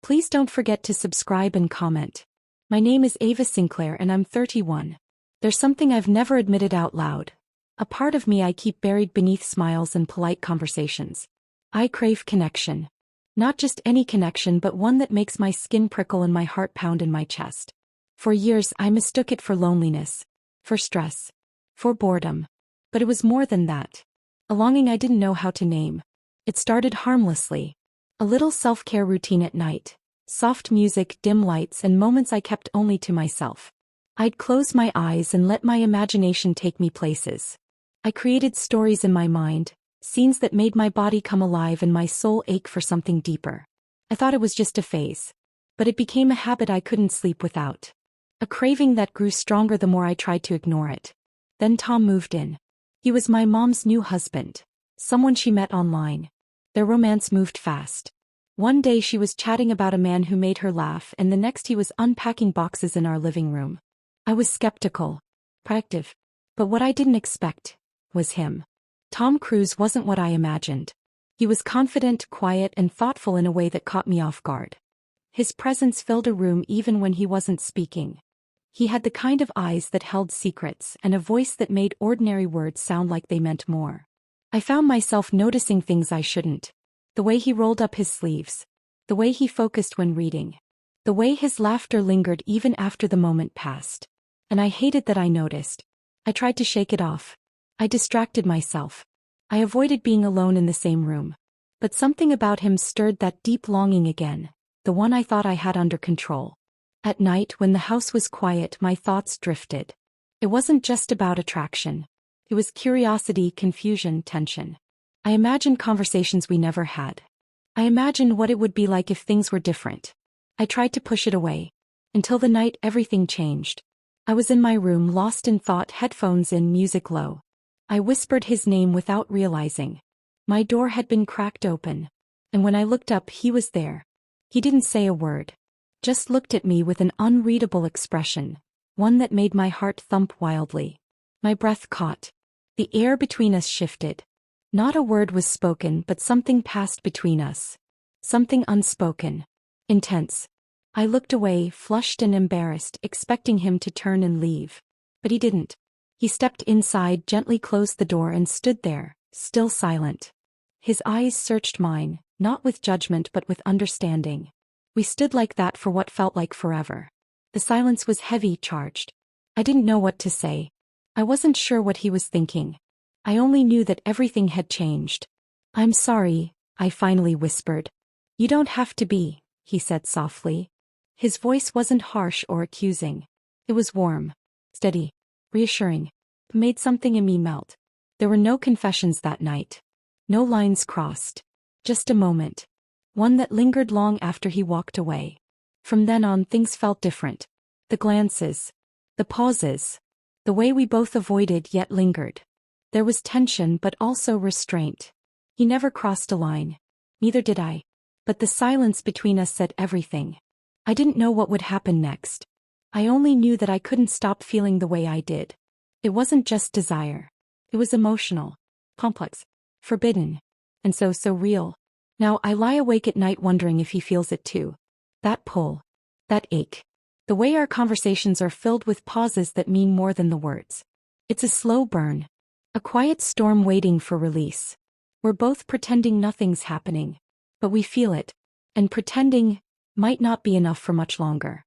Please don't forget to subscribe and comment. My name is Ava Sinclair and I'm 31. There's something I've never admitted out loud. A part of me I keep buried beneath smiles and polite conversations. I crave connection. Not just any connection but one that makes my skin prickle and my heart pound in my chest. For years I mistook it for loneliness, for stress, for boredom. But it was more than that. A longing I didn't know how to name. It started harmlessly. A little self-care routine at night. Soft music, dim lights, and moments I kept only to myself. I'd close my eyes and let my imagination take me places. I created stories in my mind, scenes that made my body come alive and my soul ache for something deeper. I thought it was just a phase. But it became a habit I couldn't sleep without. A craving that grew stronger the more I tried to ignore it. Then Tom moved in. He was my mom's new husband. Someone she met online. Their romance moved fast. One day she was chatting about a man who made her laugh and the next he was unpacking boxes in our living room. I was skeptical. Proactive. But what I didn't expect was him. Tom Cruise wasn't what I imagined. He was confident, quiet, and thoughtful in a way that caught me off guard. His presence filled a room even when he wasn't speaking. He had the kind of eyes that held secrets and a voice that made ordinary words sound like they meant more. I found myself noticing things I shouldn't. The way he rolled up his sleeves. The way he focused when reading. The way his laughter lingered even after the moment passed. And I hated that I noticed. I tried to shake it off. I distracted myself. I avoided being alone in the same room. But something about him stirred that deep longing again, the one I thought I had under control. At night when the house was quiet my thoughts drifted. It wasn't just about attraction. It was curiosity, confusion, tension. I imagined conversations we never had. I imagined what it would be like if things were different. I tried to push it away. Until the night everything changed. I was in my room lost in thought, headphones in, music low. I whispered his name without realizing. My door had been cracked open. And when I looked up he was there. He didn't say a word. Just looked at me with an unreadable expression. One that made my heart thump wildly. My breath caught. The air between us shifted. Not a word was spoken but something passed between us. Something unspoken. Intense. I looked away, flushed and embarrassed, expecting him to turn and leave. But he didn't. He stepped inside, gently closed the door and stood there, still silent. His eyes searched mine, not with judgment but with understanding. We stood like that for what felt like forever. The silence was heavy, charged. I didn't know what to say. I wasn't sure what he was thinking. I only knew that everything had changed. "I'm sorry," I finally whispered. "You don't have to be," he said softly. His voice wasn't harsh or accusing. It was warm, steady, reassuring. It made something in me melt. There were no confessions that night. No lines crossed. Just a moment. One that lingered long after he walked away. From then on things felt different. The glances. The pauses. The way we both avoided yet lingered. There was tension but also restraint. He never crossed a line. Neither did I. But the silence between us said everything. I didn't know what would happen next. I only knew that I couldn't stop feeling the way I did. It wasn't just desire. It was emotional, complex, forbidden, and so real. Now I lie awake at night wondering if he feels it too. That pull. That ache. The way our conversations are filled with pauses that mean more than the words. It's a slow burn. A quiet storm waiting for release. We're both pretending nothing's happening. But we feel it. And pretending might not be enough for much longer.